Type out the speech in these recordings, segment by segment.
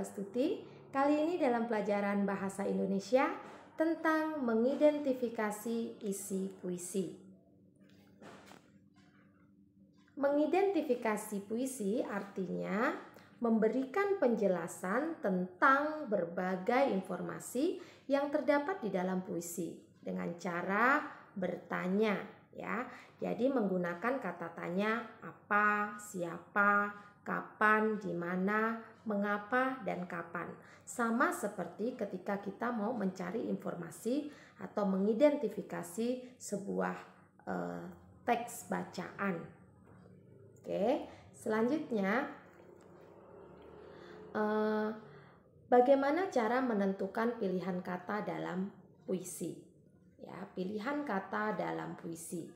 Astuti. Kali ini dalam pelajaran Bahasa Indonesia tentang mengidentifikasi isi puisi. Mengidentifikasi puisi artinya memberikan penjelasan tentang berbagai informasi yang terdapat di dalam puisi dengan cara bertanya, ya. Jadi menggunakan kata tanya apa, siapa, kapan, di mana, mengapa, dan kapan. Sama seperti ketika kita mau mencari informasi atau mengidentifikasi sebuah teks bacaan. Oke, selanjutnya bagaimana cara menentukan pilihan kata dalam puisi? Ya, pilihan kata dalam puisi.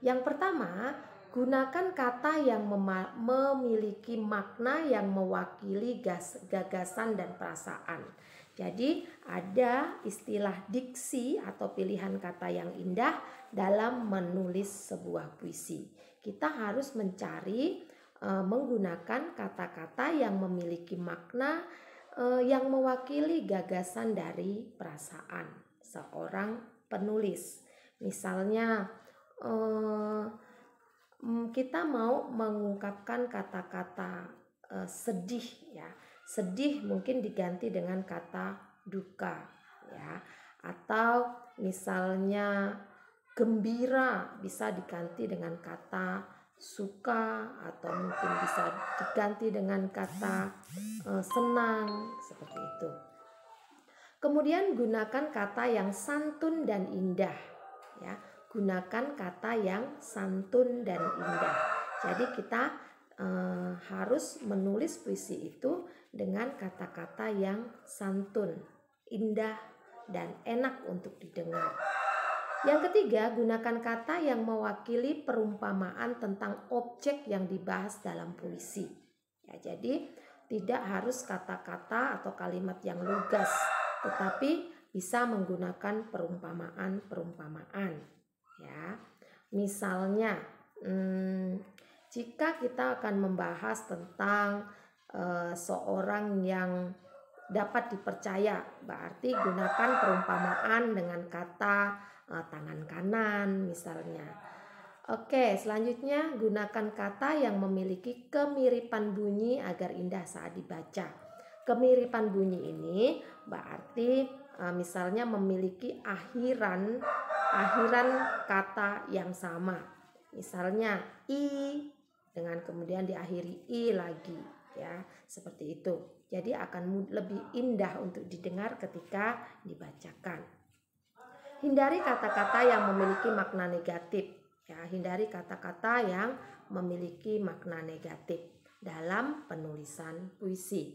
Yang pertama, gunakan kata yang memiliki makna yang mewakili gagasan dan perasaan. Jadi ada istilah diksi atau pilihan kata yang indah dalam menulis sebuah puisi. Kita harus mencari menggunakan kata-kata yang memiliki makna yang mewakili gagasan dari perasaan seorang penulis. Misalnya kita mau mengungkapkan kata-kata sedih, ya. Sedih mungkin diganti dengan kata duka, ya. Atau misalnya gembira bisa diganti dengan kata suka, atau mungkin bisa diganti dengan kata senang, seperti itu. Kemudian gunakan kata yang santun dan indah, ya. Gunakan kata yang santun dan indah. Jadi kita harus menulis puisi itu dengan kata-kata yang santun, indah, dan enak untuk didengar. Yang ketiga, gunakan kata yang mewakili perumpamaan tentang objek yang dibahas dalam puisi. Ya, jadi tidak harus kata-kata atau kalimat yang lugas, tetapi bisa menggunakan perumpamaan. Ya, misalnya, jika kita akan membahas tentang seorang yang dapat dipercaya, berarti gunakan perumpamaan dengan kata tangan kanan misalnya. Oke, selanjutnya gunakan kata yang memiliki kemiripan bunyi agar indah saat dibaca. Kemiripan bunyi ini berarti misalnya memiliki akhiran kata yang sama. Misalnya i dengan kemudian diakhiri i lagi, ya, seperti itu. Jadi akan lebih indah untuk didengar ketika dibacakan. Hindari kata-kata yang memiliki makna negatif, ya. Hindari kata-kata yang memiliki makna negatif dalam penulisan puisi.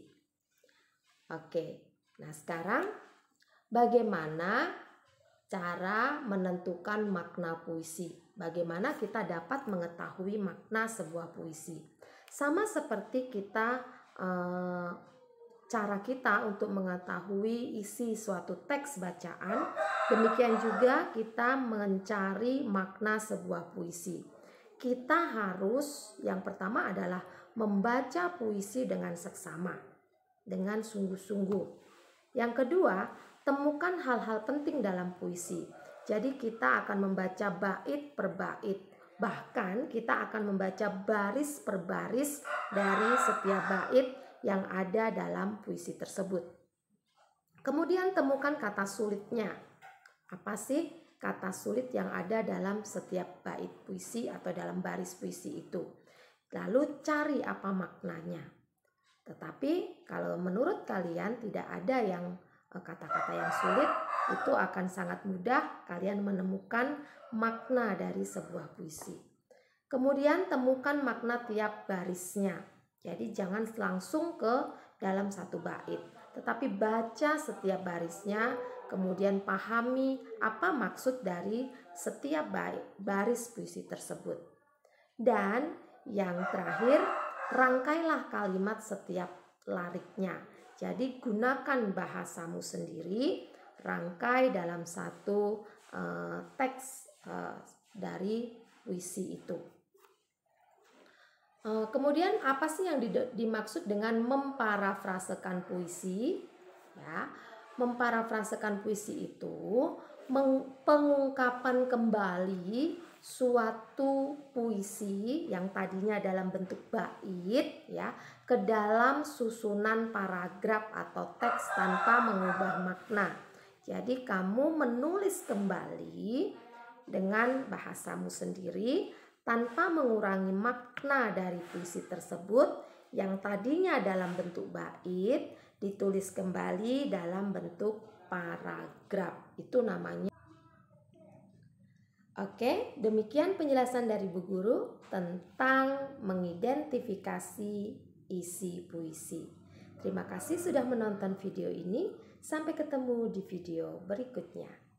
Oke, nah sekarang bagaimana cara menentukan makna puisi? Bagaimana kita dapat mengetahui makna sebuah puisi? Sama seperti cara kita untuk mengetahui isi suatu teks bacaan, demikian juga kita mencari makna sebuah puisi. Kita harus, yang pertama adalah membaca puisi dengan seksama, dengan sungguh-sungguh. Yang kedua, temukan hal-hal penting dalam puisi. Jadi kita akan membaca bait per bait. Bahkan kita akan membaca baris per baris dari setiap bait yang ada dalam puisi tersebut. Kemudian temukan kata sulitnya. Apa sih kata sulit yang ada dalam setiap bait puisi atau dalam baris puisi itu? Lalu cari apa maknanya. Tetapi kalau menurut kalian tidak ada yang kata-kata yang sulit, itu akan sangat mudah kalian menemukan makna dari sebuah puisi. Kemudian temukan makna tiap barisnya. Jadi jangan langsung ke dalam satu bait, tetapi baca setiap barisnya, kemudian pahami apa maksud dari setiap baris puisi tersebut. Dan yang terakhir, rangkailah kalimat setiap lariknya. Jadi gunakan bahasamu sendiri, rangkai dalam satu teks dari puisi itu. Kemudian apa sih yang dimaksud dengan memparafrasekan puisi? Ya, memparafrasekan puisi itu pengungkapan kembali suatu puisi yang tadinya dalam bentuk bait ya ke dalam susunan paragraf atau teks tanpa mengubah makna. Jadi kamu menulis kembali dengan bahasamu sendiri tanpa mengurangi makna dari puisi tersebut yang tadinya dalam bentuk bait ditulis kembali dalam bentuk paragraf. Itu namanya. Oke, demikian penjelasan dari Bu Guru tentang mengidentifikasi isi puisi. Terima kasih sudah menonton video ini. Sampai ketemu di video berikutnya.